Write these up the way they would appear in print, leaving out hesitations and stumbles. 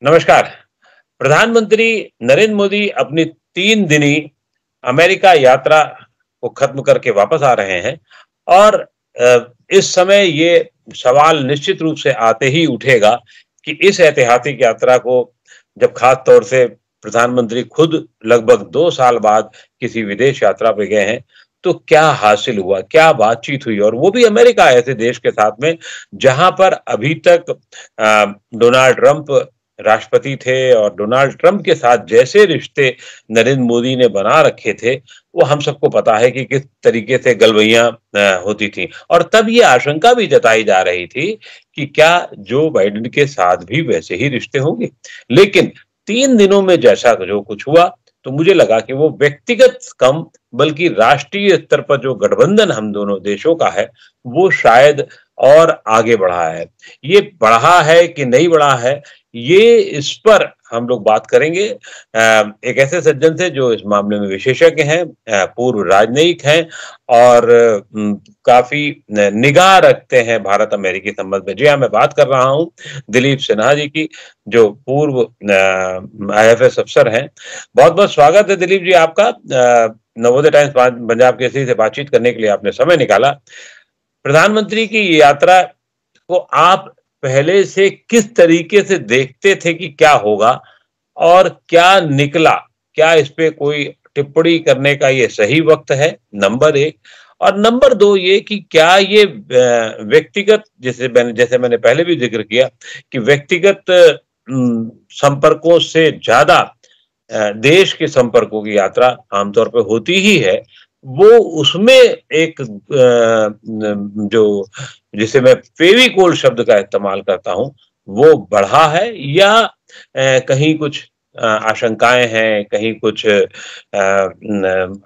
नमस्कार। प्रधानमंत्री नरेंद्र मोदी अपनी 3 दिनी अमेरिका यात्रा को खत्म करके वापस आ रहे हैं और इस समय ये सवाल निश्चित रूप से आते ही उठेगा कि इस ऐतिहासिक यात्रा को जब खास तौर से प्रधानमंत्री खुद लगभग 2 साल बाद किसी विदेश यात्रा पे गए हैं, तो क्या हासिल हुआ? क्या बातचीत हुई? और वो भी अमेरिका ऐसे देश के साथ में जहाँ पर अभी तक डोनाल्ड ट्रंप राष्ट्रपति थे और डोनाल्ड ट्रंप के साथ जैसे रिश्ते नरेंद्र मोदी ने बना रखे थे, वो हम सबको पता है कि किस तरीके से गलवैयां होती थी। और तब ये आशंका भी जताई जा रही थी कि क्या जो बाइडेन के साथ भी वैसे ही रिश्ते होंगे। लेकिन 3 दिनों में जैसा जो कुछ हुआ, तो मुझे लगा कि वो व्यक्तिगत कम बल्कि राष्ट्रीय स्तर पर जो गठबंधन हम दोनों देशों का है, वो शायद और आगे बढ़ा है। ये बढ़ा है कि नहीं बढ़ा है, ये इस पर हम लोग बात करेंगे एक ऐसे सज्जन से जो इस मामले में विशेषज्ञ हैं, पूर्व राजनयिक हैं और काफी निगाह रखते हैं भारत अमेरिकी संबंध में। जी हाँ, मैं बात कर रहा हूँ दिलीप सिन्हा जी की, जो पूर्व आईएफएस अफसर हैं। बहुत बहुत स्वागत है दिलीप जी आपका। नवोदय टाइम्स पंजाब केसरी से बातचीत करने के लिए आपने समय निकाला। प्रधानमंत्री की यात्रा को आप पहले से किस तरीके से देखते थे कि क्या होगा और क्या निकला? क्या इस पे कोई टिप्पणी करने का ये सही वक्त है? नंबर 1। और नंबर 2 ये कि क्या ये व्यक्तिगत जैसे मैंने पहले भी जिक्र किया कि व्यक्तिगत संपर्कों से ज्यादा देश के संपर्कों की यात्रा आमतौर पे होती ही है, वो उसमें एक जो जिसे मैं फेविकोल शब्द का इस्तेमाल करता हूं, वो बढ़ा है या कहीं कुछ आशंकाएं हैं, कहीं कुछ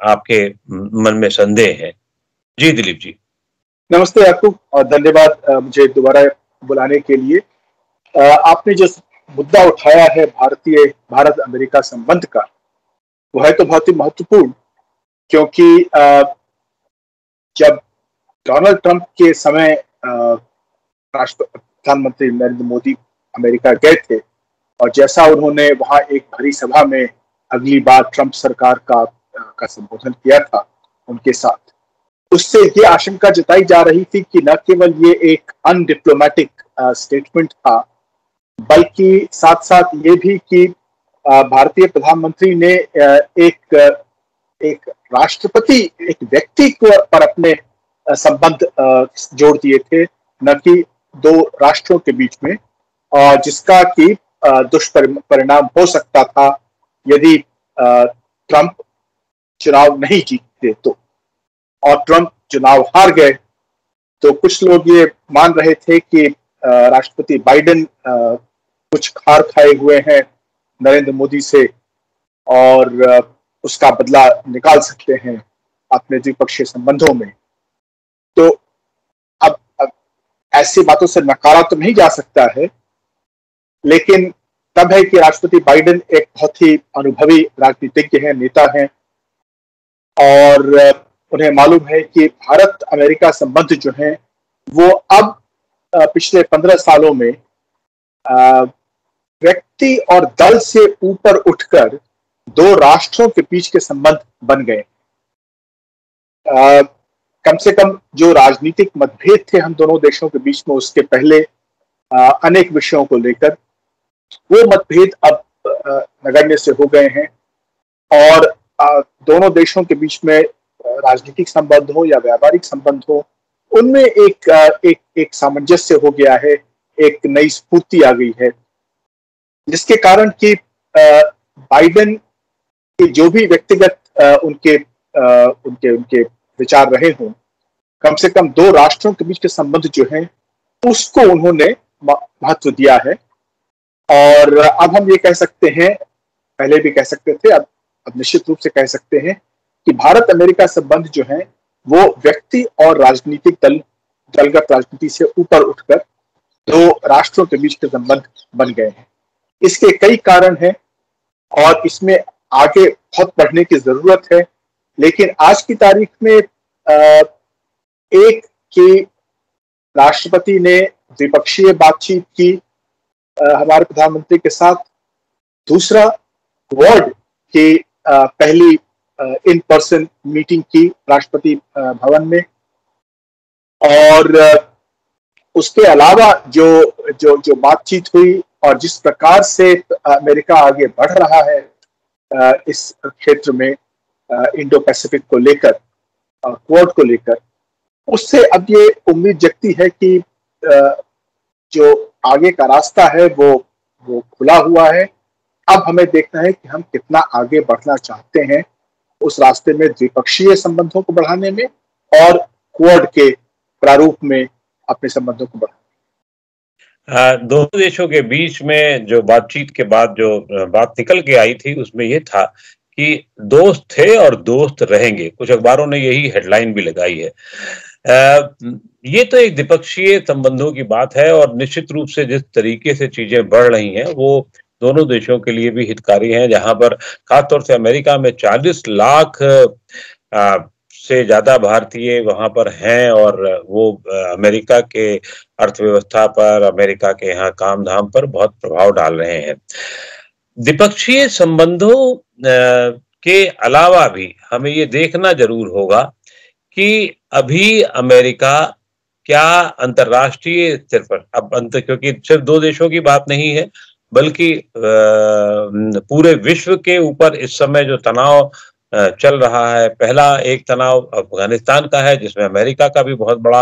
आपके मन में संदेह है? जी दिलीप जी। नमस्ते आपको और धन्यवाद मुझे दोबारा बुलाने के लिए। आपने जिस मुद्दा उठाया है भारत अमेरिका संबंध का, वो है तो बहुत ही महत्वपूर्ण, क्योंकि जब डोनाल्ड ट्रंप के समय प्रधानमंत्री नरेंद्र मोदी अमेरिका गए थे और जैसा उन्होंने वहां एक भरी सभा में अगली बार ट्रंप सरकार का संबोधन किया था उनके साथ, उससे ये आशंका जताई जा रही थी कि न केवल ये एक अनडिप्लोमेटिक स्टेटमेंट था, बल्कि साथ साथ ये भी कि भारतीय प्रधानमंत्री ने एक राष्ट्रपति, एक व्यक्ति पर अपने संबंध जोड़ दिए थे, न कि दो राष्ट्रों के बीच में, जिसका कि दुष्परिणाम हो सकता था यदि ट्रंप चुनाव नहीं जीतते तो। और ट्रंप चुनाव हार गए तो कुछ लोग ये मान रहे थे कि राष्ट्रपति बाइडेन कुछ खार खाए हुए हैं नरेंद्र मोदी से और उसका बदला निकाल सकते हैं अपने द्विपक्षीय संबंधों में। तो अब ऐसी बातों से नकारा तो नहीं जा सकता है, लेकिन तब है कि राष्ट्रपति बाइडेन एक बहुत ही अनुभवी राजनीतिज्ञ हैं, नेता हैं, और उन्हें मालूम है कि भारत अमेरिका संबंध जो है वो अब पिछले 15 सालों में व्यक्ति और दल से ऊपर उठकर दो राष्ट्रों के बीच के संबंध बन गए। कम से कम जो राजनीतिक मतभेद थे हम दोनों देशों के बीच में उसके पहले अनेक विषयों को लेकर, वो मतभेद अब नगण्य से हो गए हैं और दोनों देशों के बीच में राजनीतिक संबंध हो या व्यापारिक संबंध हो, उनमें एक सामंजस्य हो गया है, एक नई स्फूर्ति आ गई है, जिसके कारण कि बाइडेन के जो भी व्यक्तिगत उनके विचार रहे हों, कम से कम दो राष्ट्रों के बीच के संबंध जो हैं उसको उन्होंने महत्व दिया है। और अब हम ये कह सकते हैं, पहले भी कह सकते थे, अब निश्चित रूप से कह सकते हैं कि भारत अमेरिका संबंध जो है वो व्यक्ति और राजनीतिक दलगत राजनीति से ऊपर उठकर दो राष्ट्रों के बीच के संबंध बन गए हैं। इसके कई कारण हैं और इसमें आगे बहुत बढ़ने की जरूरत है, लेकिन आज की तारीख में एक कि राष्ट्रपति ने द्विपक्षीय बातचीत की हमारे प्रधानमंत्री के साथ दूसरा क्वाड की पहली इन पर्सन मीटिंग की राष्ट्रपति भवन में। और उसके अलावा जो जो जो बातचीत हुई और जिस प्रकार से अमेरिका आगे बढ़ रहा है इस क्षेत्र में इंडो पैसिफिक को लेकर, क्वाड को लेकर, उससे अब ये उम्मीद जगती है कि जो आगे का रास्ता है वो खुला हुआ है। अब हमें देखना है कि हम कितना आगे बढ़ना चाहते हैं उस रास्ते में, द्विपक्षीय संबंधों को बढ़ाने में और क्वाड के प्रारूप में अपने संबंधों को बढ़ाने। दोनों देशों के बीच में जो बातचीत के बाद जो बात निकल के आई थी उसमें ये था कि दोस्त थे और दोस्त रहेंगे। कुछ अखबारों ने यही हेडलाइन भी लगाई है। ये तो एक द्विपक्षीय संबंधों की बात है और निश्चित रूप से जिस तरीके से चीजें बढ़ रही हैं वो दोनों देशों के लिए भी हितकारी हैं, जहां पर खासतौर से अमेरिका में 40 लाख से ज्यादा भारतीय वहां पर हैं और वो अमेरिका के अर्थव्यवस्था पर, अमेरिका के यहाँ काम धाम पर बहुत प्रभाव डाल रहे हैं। द्विपक्षीय संबंधों के अलावा भी हमें ये देखना जरूर होगा कि अभी अमेरिका क्या अंतर्राष्ट्रीय स्तर पर, अब क्योंकि सिर्फ दो देशों की बात नहीं है बल्कि पूरे विश्व के ऊपर इस समय जो तनाव चल रहा है, पहला एक तनाव अफगानिस्तान का है जिसमें अमेरिका का भी बहुत बड़ा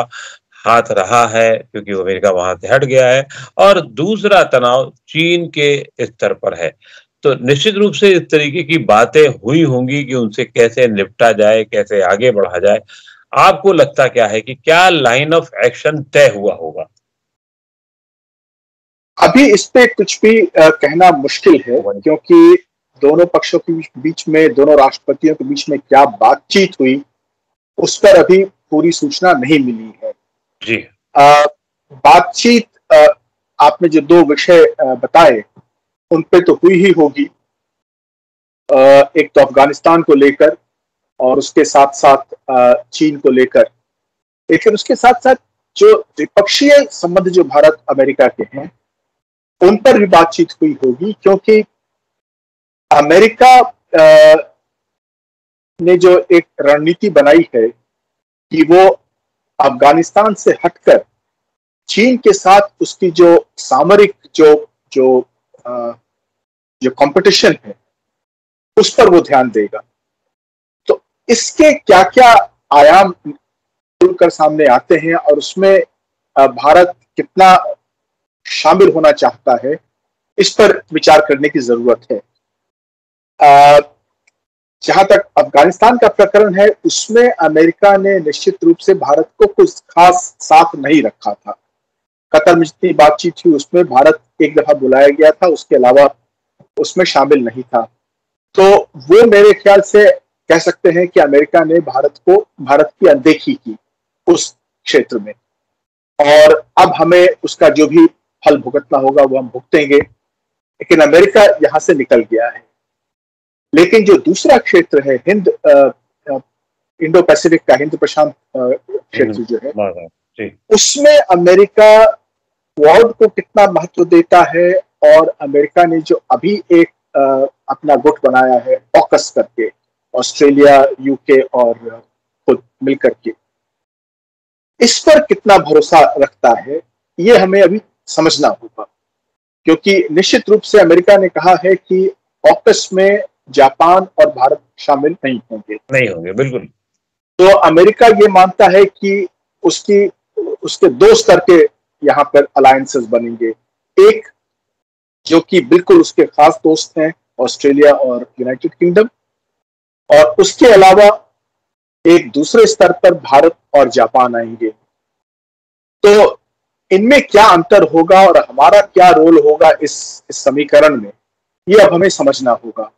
हाथ रहा है क्योंकि अमेरिका वहां से हट गया है, और दूसरा तनाव चीन के स्तर पर है। तो निश्चित रूप से इस तरीके की बातें हुई होंगी कि उनसे कैसे निपटा जाए, कैसे आगे बढ़ा जाए। आपको लगता क्या है कि क्या लाइन ऑफ एक्शन तय हुआ होगा? अभी इस पे कुछ भी कहना मुश्किल है क्योंकि दोनों पक्षों के बीच में, दोनों राष्ट्रपतियों के बीच में क्या बातचीत हुई उस पर अभी पूरी सूचना नहीं मिली है जी। बातचीत आपने जो दो विषय बताए उन पे तो हुई ही होगी। एक तो अफगानिस्तान को लेकर और उसके साथ साथ चीन को लेकर, लेकिन उसके साथ साथ जो द्विपक्षीय संबंध जो भारत अमेरिका के हैं उन पर भी बातचीत हुई होगी क्योंकि अमेरिका ने जो एक रणनीति बनाई है कि वो अफगानिस्तान से हटकर चीन के साथ उसकी जो सामरिक जो जो जो कंपटीशन है उस पर वो ध्यान देगा। तो इसके क्या क्या आयाम खुलकर सामने आते हैं और उसमें भारत कितना शामिल होना चाहता है, इस पर विचार करने की जरूरत है। जहां तक अफगानिस्तान का प्रकरण है उसमें अमेरिका ने निश्चित रूप से भारत को कुछ खास साथ नहीं रखा था। कतर में जितनी बातचीत हुई उसमें भारत एक दफा बुलाया गया था, उसके अलावा उसमें शामिल नहीं था। तो वो मेरे ख्याल से कह सकते हैं कि अमेरिका ने भारत की अनदेखी की उस क्षेत्र में, और अब हमें उसका जो भी फल भुगतना होगा वो हम भुगतेंगे, लेकिन अमेरिका यहां से निकल गया है। लेकिन जो दूसरा क्षेत्र है इंडो पैसिफिक का, हिंद प्रशांत क्षेत्र जो है, उसमें अमेरिका क्वाड को कितना महत्व देता है, और अमेरिका ने जो अभी एक अपना गुट बनाया है ऑकस करके, ऑस्ट्रेलिया, यूके और खुद मिलकर के, इस पर कितना भरोसा रखता है ये हमें अभी समझना होगा। क्योंकि निश्चित रूप से अमेरिका ने कहा है कि ऑकस में जापान और भारत शामिल नहीं होंगे बिल्कुल। तो अमेरिका ये मानता है कि उसके दो स्तर के यहाँ पर अलायंसेस बनेंगे। एक जो कि बिल्कुल उसके खास दोस्त हैं, ऑस्ट्रेलिया और यूनाइटेड किंगडम, और उसके अलावा एक दूसरे स्तर पर भारत और जापान आएंगे। तो इनमें क्या अंतर होगा और हमारा क्या रोल होगा इस समीकरण में, ये अब हमें समझना होगा।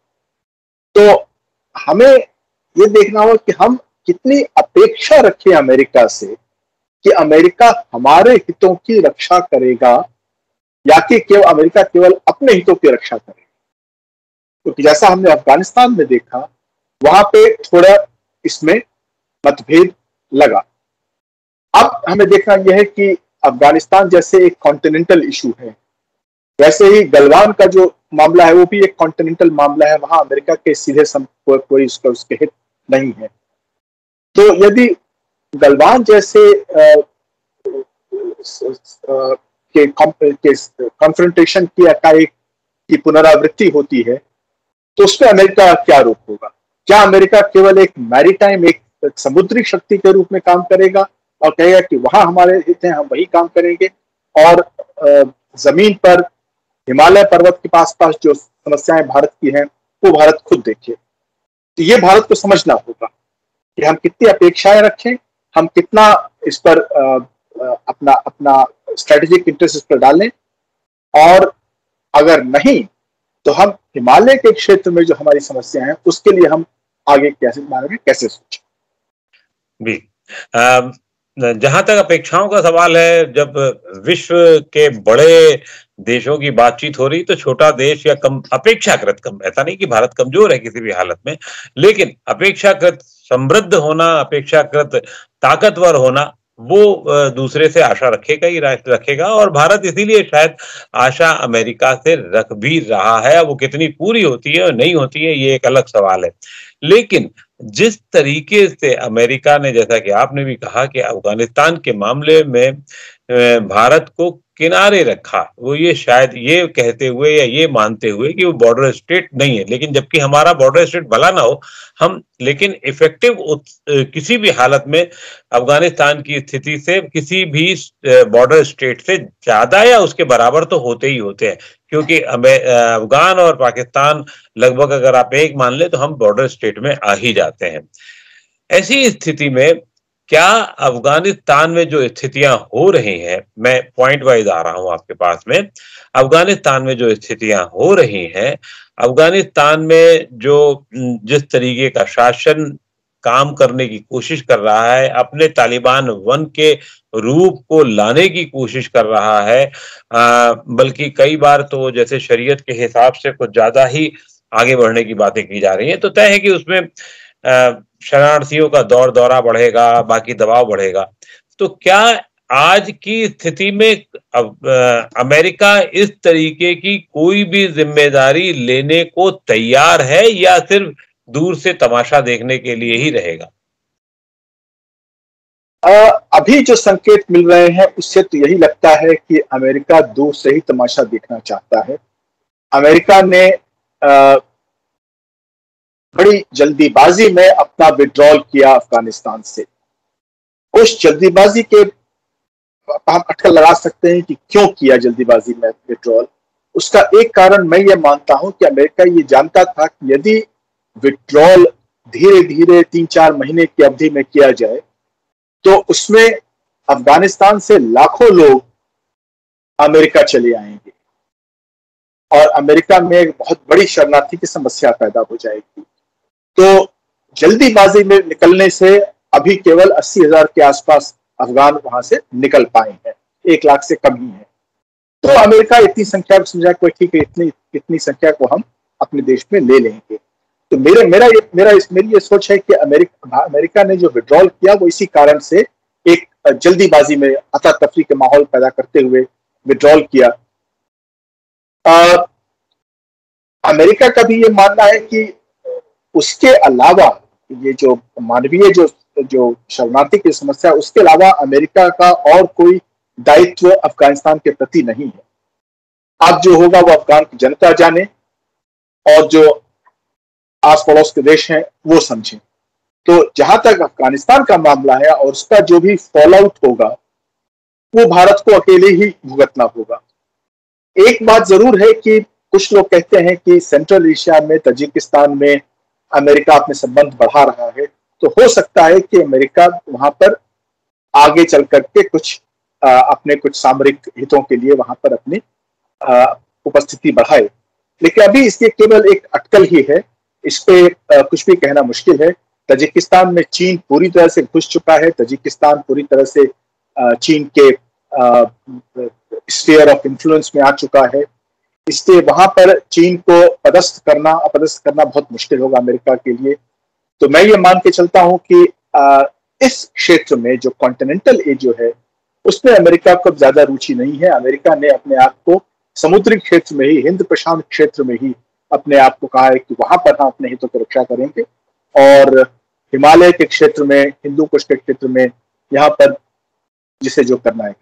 तो हमें ये देखना होगा कि हम कितनी अपेक्षा रखें अमेरिका से कि अमेरिका हमारे हितों की रक्षा करेगा, या कि अमेरिका केवल अपने हितों की रक्षा करेगा। क्योंकि जैसा हमने अफगानिस्तान में देखा, वहां पे थोड़ा इसमें मतभेद लगा। अब हमें देखना यह है कि अफगानिस्तान जैसे एक कॉन्टिनेंटल इशू है, वैसे ही गलवान का जो मामला है वो भी एक कॉन्टिनेंटल मामला है, वहां अमेरिका के सीधे कोई उसके हित नहीं है। तो यदि गलवान जैसे कॉन्फ्रंटेशन की एकाएक की पुनरावृत्ति होती है तो उसमें अमेरिका का क्या रोक होगा? क्या अमेरिका केवल एक मैरीटाइम, एक समुद्री शक्ति के रूप में काम करेगा और कहेगा कि वहां हमारे हित हैं, हम वही काम करेंगे, और जमीन पर हिमालय पर्वत के पास पास जो समस्याएं भारत की हैं वो भारत खुद देखे? तो ये भारत को समझना होगा कि हम कितनी अपेक्षाएं रखें, हम कितना इस पर अपना अपना स्ट्रेटेजिक इंटरेस्ट इस पर डालें, और अगर नहीं तो हम हिमालय के क्षेत्र में जो हमारी समस्या है उसके लिए हम आगे कैसे मारेंगे, कैसे सोचें। जी, जहां तक अपेक्षाओं का सवाल है, जब विश्व के बड़े देशों की बातचीत हो रही तो छोटा देश या कम, अपेक्षाकृत कम, ऐसा नहीं कि भारत कमजोर है किसी भी हालत में, लेकिन अपेक्षाकृत समृद्ध होना, अपेक्षाकृत ताकतवर होना, वो दूसरे से आशा रखेगा ही रखेगा। और भारत इसीलिए शायद आशा अमेरिका से रख भी रहा है। वो कितनी पूरी होती है और नहीं होती है ये एक अलग सवाल है। लेकिन जिस तरीके से अमेरिका ने, जैसा कि आपने भी कहा कि अफगानिस्तान के मामले में भारत को किनारे रखा, वो ये शायद ये कहते हुए या ये मानते हुए कि वो बॉर्डर स्टेट नहीं है, लेकिन जबकि हमारा बॉर्डर स्टेट भला ना हो, हम लेकिन इफेक्टिव किसी भी हालत में अफगानिस्तान की स्थिति से किसी भी बॉर्डर स्टेट से ज्यादा या उसके बराबर तो होते ही होते हैं, क्योंकि अफगान और पाकिस्तान लगभग अगर आप एक मान ले तो हम बॉर्डर स्टेट में आ ही जाते हैं। ऐसी स्थिति में क्या अफगानिस्तान में जो स्थितियां हो रही हैं, मैं पॉइंट वाइज आ रहा हूं आपके पास में, अफगानिस्तान में जो स्थितियां हो रही हैं, अफगानिस्तान में जो जिस तरीके का शासन काम करने की कोशिश कर रहा है, अपने तालिबान वन के रूप को लाने की कोशिश कर रहा है, बल्कि कई बार तो जैसे शरीयत के हिसाब से कुछ ज्यादा ही आगे बढ़ने की बातें की जा रही हैं, तो तय है कि उसमें शरणार्थियों का दौरा बढ़ेगा, बाकी दबाव बढ़ेगा। तो क्या आज की स्थिति में अमेरिका इस तरीके की कोई भी जिम्मेदारी लेने को तैयार है या सिर्फ दूर से तमाशा देखने के लिए ही रहेगा? अभी जो संकेत मिल रहे हैं उससे तो यही लगता है कि अमेरिका दूर से ही तमाशा देखना चाहता है। अमेरिका ने बड़ी जल्दीबाजी में अपना विड्रॉल किया अफगानिस्तान से। उस जल्दीबाजी के हम अटकल लगा सकते हैं कि क्यों किया जल्दीबाजी में विड्रॉल। उसका एक कारण मैं ये मानता हूं कि अमेरिका ये जानता था कि यदि विड्रॉल धीरे धीरे 3-4 महीने की अवधि में किया जाए तो उसमें अफगानिस्तान से लाखों लोग अमेरिका चले आएंगे और अमेरिका में एक बहुत बड़ी शरणार्थी की समस्या पैदा हो जाएगी। तो जल्दीबाजी में निकलने से अभी केवल 80,000 के आसपास अफगान वहां से निकल पाए हैं, 1 लाख से कम ही है। तो अमेरिका इतनी संख्या को समझा कि ठीक है, इतनी संख्या को हम अपने देश में ले लेंगे। तो मेरी ये सोच है कि अमेरिका ने जो विड्रॉल किया वो इसी कारण से, एक जल्दीबाजी में अफरा-तफरी के माहौल पैदा करते हुए विड्रॉल किया। अमेरिका का भी ये मानना है कि उसके अलावा ये जो मानवीय जो शरणार्थी की समस्या, उसके अलावा अमेरिका का और कोई दायित्व अफगानिस्तान के प्रति नहीं है। अब जो होगा वो अफगान की जनता जाने और जो आस पड़ोस के देश हैं वो समझें। तो जहां तक अफगानिस्तान का मामला है और उसका जो भी फॉल आउट होगा वो भारत को अकेले ही भुगतना होगा। एक बात जरूर है कि कुछ लोग कहते हैं कि सेंट्रल एशिया में, तजिकिस्तान में अमेरिका अपने संबंध बढ़ा रहा है, तो हो सकता है कि अमेरिका वहां पर आगे चल करके अपने कुछ सामरिक हितों के लिए वहां पर अपनी उपस्थिति बढ़ाए। लेकिन अभी इसके केवल एक अटकल ही है, इस पे कुछ भी कहना मुश्किल है। तजिकिस्तान में चीन पूरी तरह से घुस चुका है। तजिकिस्तान पूरी तरह से चीन के स्फीयर ऑफ इन्फ्लुएंस में आ चुका है। इसलिए वहां पर चीन को अपदस्थ करना बहुत मुश्किल होगा अमेरिका के लिए। तो मैं ये मान के चलता हूं कि इस क्षेत्र में जो कॉन्टिनेंटल एज जो है उसमें अमेरिका को ज्यादा रुचि नहीं है। अमेरिका ने अपने आप को समुद्री क्षेत्र में ही, हिंद प्रशांत क्षेत्र में ही अपने आप को कहा है कि वहां पर हम अपने हितों की रक्षा करेंगे, और हिमालय के क्षेत्र में, हिंदू कुश के क्षेत्र में, यहाँ पर जिसे जो करना है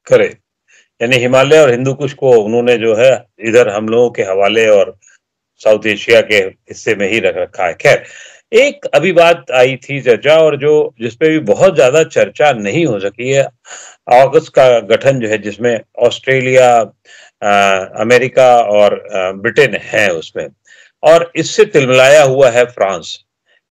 करे। यानी हिमालय और हिंदू कुश को उन्होंने जो है इधर हम लोगों के हवाले और साउथ एशिया के हिस्से में ही रख रखा है। खैर, एक अभी बात आई थी चर्चा, और जो जिसपे भी बहुत ज्यादा चर्चा नहीं हो सकी है, ऑगस का गठन जो है जिसमें ऑस्ट्रेलिया, अमेरिका और ब्रिटेन है उसमें, और इससे तिलमिलाया हुआ है फ्रांस।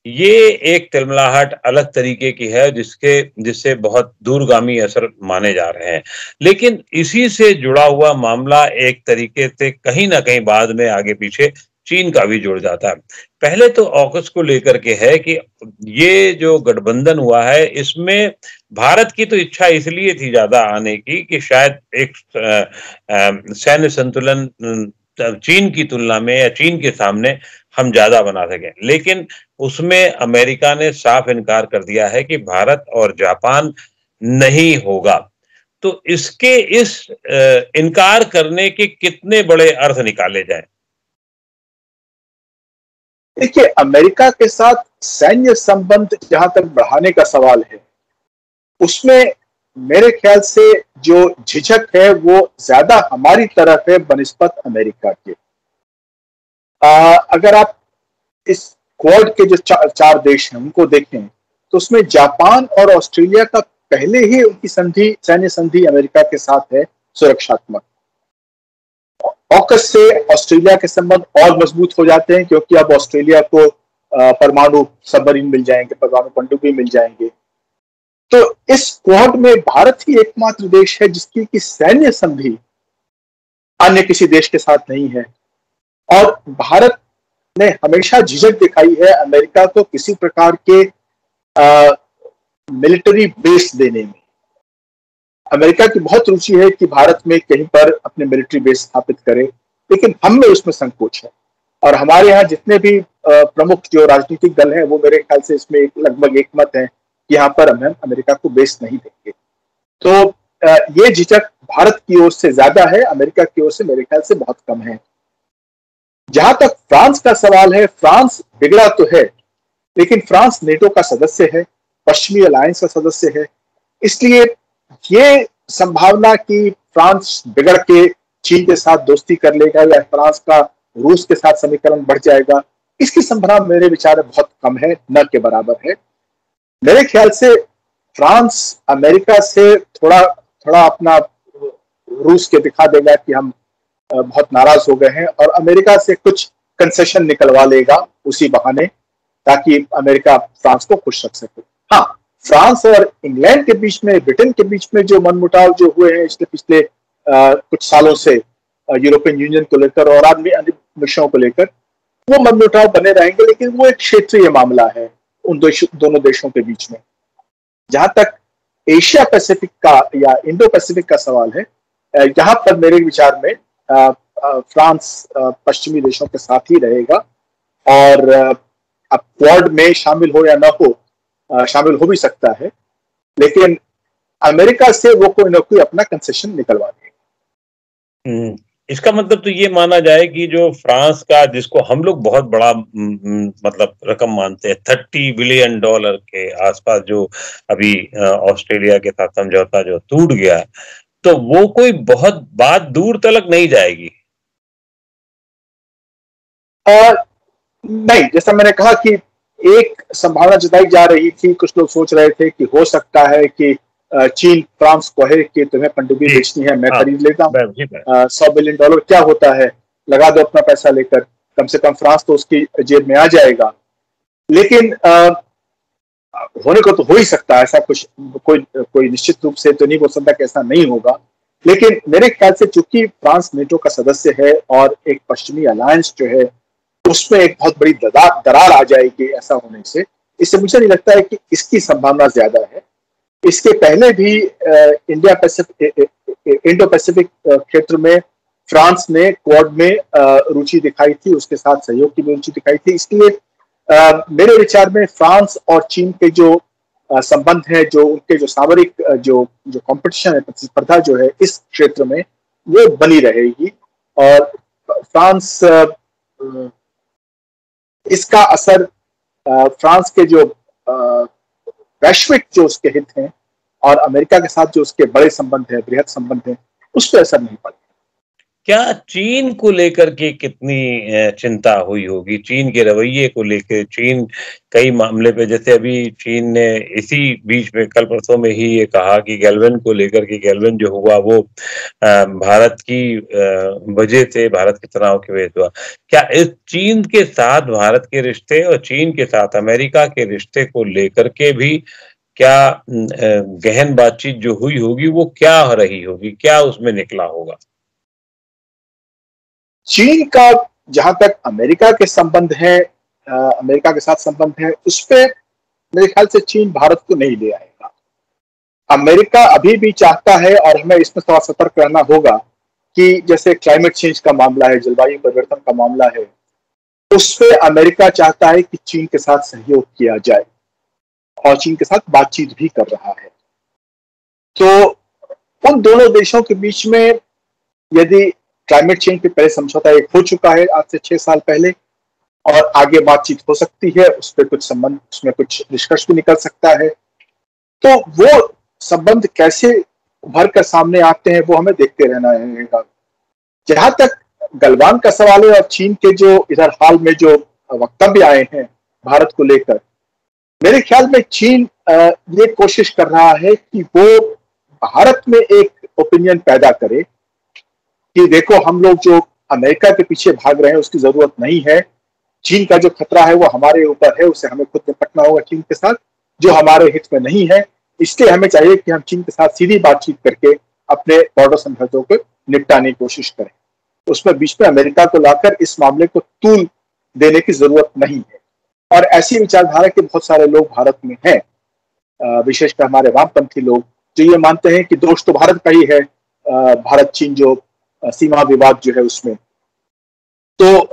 ये एक तिलमिलाहट अलग तरीके की है जिससे बहुत दूरगामी असर माने जा रहे हैं। लेकिन इसी से जुड़ा हुआ मामला एक तरीके से कहीं ना कहीं बाद में आगे पीछे चीन का भी जुड़ जाता है। पहले तो ऑकस को लेकर के है कि ये जो गठबंधन हुआ है इसमें भारत की तो इच्छा इसलिए थी ज्यादा आने की कि शायद एक सैन्य संतुलन चीन की तुलना में या चीन के सामने हम ज्यादा बना सकें। लेकिन उसमें अमेरिका ने साफ इनकार कर दिया है कि भारत और जापान नहीं होगा। तो इसके इस इनकार करने के कितने बड़े अर्थ निकाले जाएं? देखिए, अमेरिका के साथ सैन्य संबंध जहां तक बढ़ाने का सवाल है, उसमें मेरे ख्याल से जो झिझक है वो ज्यादा हमारी तरफ है बनिस्बत अमेरिका के। अगर आप इस क्वाड के जो चार देश हैं उनको देखें तो उसमें जापान और ऑस्ट्रेलिया का पहले ही उनकी सैन्य संधि अमेरिका के साथ है सुरक्षात्मक। ऑकस से ऑस्ट्रेलिया के संबंध और मजबूत हो जाते हैं क्योंकि अब ऑस्ट्रेलिया को परमाणु सबमरीन मिल जाएंगे, परमाणु पनडुब्बी मिल जाएंगे। तो इस क्वाड में भारत ही एकमात्र देश है जिसकी की सैन्य संधि अन्य किसी देश के साथ नहीं है, और भारत ने हमेशा झिझक दिखाई है अमेरिका को किसी प्रकार के मिलिट्री बेस देने में। अमेरिका की बहुत रुचि है कि भारत में कहीं पर अपने मिलिट्री बेस स्थापित करे, लेकिन हम में उसमें संकोच है। और हमारे यहाँ जितने भी प्रमुख जो राजनीतिक दल हैं वो मेरे ख्याल से इसमें लगभग एक मत है कि यहाँ पर हम अमेरिका को बेस नहीं देंगे। तो ये झिझक भारत की ओर से ज्यादा है, अमेरिका की ओर से मेरे ख्याल से बहुत कम है। जहां तक फ्रांस का सवाल है, फ्रांस बिगड़ा तो है, लेकिन फ्रांस नेटो का सदस्य है, पश्चिमी अलायंस का सदस्य है, इसलिए ये संभावना कि फ्रांस बिगड़ के चीन के साथ दोस्ती कर लेगा या फ्रांस का रूस के साथ समीकरण बढ़ जाएगा, इसकी संभावना मेरे विचार में बहुत कम है, न के बराबर है। मेरे ख्याल से फ्रांस अमेरिका से थोड़ा थोड़ा अपना रूस के दिखा देगा कि हम बहुत नाराज हो गए हैं, और अमेरिका से कुछ कंसेशन निकलवा लेगा उसी बहाने, ताकि अमेरिका फ्रांस को खुश रख सके। हाँ, फ्रांस और इंग्लैंड के बीच में, ब्रिटेन के बीच में जो मनमुटाव जो हुए हैं पिछले कुछ सालों से यूरोपियन यूनियन को लेकर और अन्य विषयों को लेकर, वो मनमुटाव बने रहेंगे, लेकिन वो एक क्षेत्रीय मामला है उन दोनों देशों के बीच में। जहां तक एशिया पैसिफिक का या इंडो पैसिफिक का सवाल है, यहाँ पर मेरे विचार में फ्रांस पश्चिमी देशों के साथ ही रहेगा, और अब क्वाड में शामिल हो या ना हो, शामिल हो भी सकता है, लेकिन अमेरिका से वो कोई ना कोई अपना कंसेशन निकलवा देगा। इसका मतलब तो ये माना जाए कि जो फ्रांस का, जिसको हम लोग बहुत बड़ा मतलब रकम मानते हैं, $30 बिलियन के आसपास, जो अभी ऑस्ट्रेलिया के साथ समझौता जो टूट गया है, तो वो कोई बहुत बात दूर तलक नहीं जाएगी। नहीं, जैसा मैंने कहा कि एक संभावना जताई जा रही थी, कुछ लोग सोच रहे थे कि हो सकता है कि चीन फ्रांस को है कि तुम्हें पनडुब्बी बेचनी है, मैं खरीद लेता हूँ, $100 बिलियन क्या होता है, लगा दो अपना पैसा लेकर, कम से कम फ्रांस तो उसकी जेब में आ जाएगा। लेकिन होने को तो हो ही सकता है ऐसा, कुछ कोई निश्चित रूप से तो नहीं बोल सकता कि ऐसा नहीं होगा, लेकिन मेरे ख्याल से चूंकि फ्रांस नेटो का सदस्य है और एक पश्चिमी अलायंस जो है उसमें एक बहुत बड़ी दरार आ जाएगी ऐसा होने से, इससे मुझे नहीं लगता है कि इसकी संभावना ज्यादा है। इसके पहले भी इंडो पैसिफिक क्षेत्र में फ्रांस ने क्वाड में रुचि दिखाई थी, उसके साथ सहयोग की भी रुचि दिखाई थी। इसलिए मेरे विचार में फ्रांस और चीन के जो संबंध है, जो उनके जो सामरिक जो कंपटीशन है, प्रतिस्पर्धा जो है इस क्षेत्र में, वो बनी रहेगी। और फ्रांस इसका असर फ्रांस के जो वैश्विक जो उसके हित हैं और अमेरिका के साथ जो उसके बड़े संबंध है, बृहद संबंध है, उस पर असर नहीं पड़ेगा। क्या चीन को लेकर के कितनी चिंता हुई होगी? चीन के रवैये को लेकर, चीन कई मामले पे, जैसे अभी चीन ने इसी बीच में कल परसों में ही ये कहा कि गैल्वन को लेकर के, गैल्वन जो हुआ वो भारत की वजह से, भारत के तनाव की वजह से हुआ। क्या इस चीन के साथ भारत के रिश्ते और चीन के साथ अमेरिका के रिश्ते को लेकर के भी क्या गहन बातचीत जो हुई होगी वो क्या रही होगी? क्या उसमें निकला होगा? चीन का जहां तक अमेरिका के संबंध है, अमेरिका के साथ संबंध है, उस पे मेरे ख्याल से चीन भारत को नहीं ले आएगा। अमेरिका अभी भी चाहता है, और हमें इसमें थोड़ा सतर्क रहना होगा, कि जैसे क्लाइमेट चेंज का मामला है, जलवायु परिवर्तन का मामला है, उस पे अमेरिका चाहता है कि चीन के साथ सहयोग किया जाए, और चीन के साथ बातचीत भी कर रहा है। तो उन दोनों देशों के बीच में यदि क्लाइमेट चेंज पे पहले समझौता एक हो चुका है आज से 6 साल पहले, और आगे बातचीत हो सकती है, उस पर कुछ संबंध, उसमें कुछ निष्कर्ष भी निकल सकता है, तो वो संबंध कैसे उभर कर सामने आते हैं वो हमें देखते रहना रहेगा। जहां तक गलवान का सवाल है और चीन के जो इधर हाल में जो वक्तव्य आए हैं भारत को लेकर, मेरे ख्याल में चीन ये कोशिश कर रहा है कि वो भारत में एक ओपिनियन पैदा करे कि देखो, हम लोग जो अमेरिका के पीछे भाग रहे हैं उसकी जरूरत नहीं है। चीन का जो खतरा है वो हमारे ऊपर है, उससे हमें खुद निपटना होगा चीन के साथ, जो हमारे हित में नहीं है। इसलिए हमें चाहिए कि हम चीन के साथ सीधी बातचीत करके अपने बॉर्डर समझौतों को निपटाने की कोशिश करें। उसमें बीच में अमेरिका को लाकर इस मामले को तूल देने की जरूरत नहीं है। और ऐसी विचारधारा के बहुत सारे लोग भारत में हैं, विशेषकर हमारे वामपंथी लोग, जो ये मानते हैं कि दोष तो भारत का ही है, भारत चीन जो सीमा विवाद जो है उसमें। तो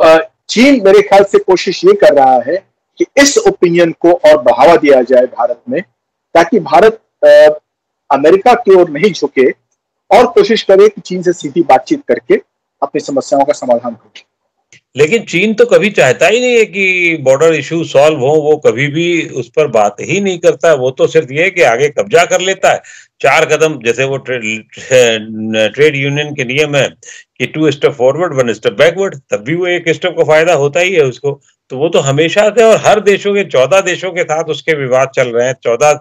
चीन मेरे ख्याल से कोशिश ये कर रहा है कि इस ओपिनियन को और बढ़ावा दिया जाए भारत में, ताकि भारत अमेरिका की ओर नहीं झुके और कोशिश करे कि चीन से सीधी बातचीत करके अपनी समस्याओं का समाधान करे। लेकिन चीन तो कभी चाहता ही नहीं है कि बॉर्डर इशू सॉल्व हो, वो कभी भी उस पर बात ही नहीं करता है। वो तो सिर्फ ये है कि आगे कब्जा कर लेता है। 4 कदम, जैसे वो ट्रेड यूनियन के नियम है कि 2 स्टेप फॉरवर्ड 1 स्टेप बैकवर्ड, तब भी वो 1 स्टेप का फायदा होता ही है उसको। तो वो तो हमेशा से, और हर देशों के 14 देशों के साथ उसके विवाद चल रहे हैं, 14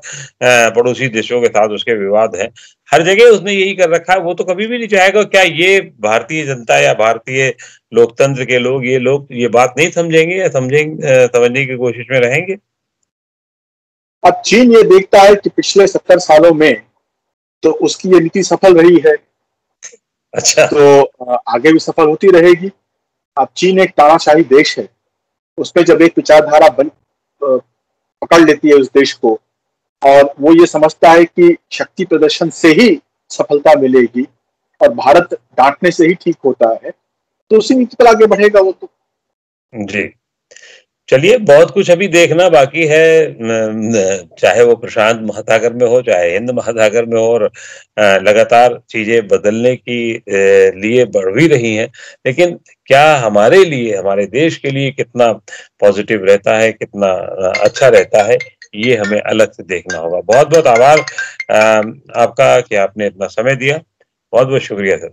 पड़ोसी देशों के साथ उसके विवाद हैं। हर जगह उसने यही कर रखा है। वो तो कभी भी नहीं चाहेगा। क्या ये भारतीय जनता या भारतीय लोकतंत्र के लोग, ये लोग ये बात नहीं समझेंगे या समझने की कोशिश में रहेंगे? अब चीन ये देखता है कि पिछले 70 सालों में तो उसकी ये नीति सफल रही है, अच्छा, तो आगे भी सफल होती रहेगी। अब चीन एक तानाशाही देश है, उसमें जब एक विचारधारा पकड़ लेती है उस देश को, और वो ये समझता है कि शक्ति प्रदर्शन से ही सफलता मिलेगी और भारत डांटने से ही ठीक होता है, तो उसी नीति पर आगे बढ़ेगा वो तो। जी। चलिए, बहुत कुछ अभी देखना बाकी है, चाहे वो प्रशांत महासागर में हो, चाहे हिंद महासागर में हो, और लगातार चीजें बदलने की लिए बढ़ भी रही हैं। लेकिन क्या हमारे लिए, हमारे देश के लिए कितना पॉजिटिव रहता है, कितना अच्छा रहता है, ये हमें अलग से देखना होगा। बहुत बहुत आभार आपका कि आपने इतना समय दिया। बहुत बहुत शुक्रिया सर।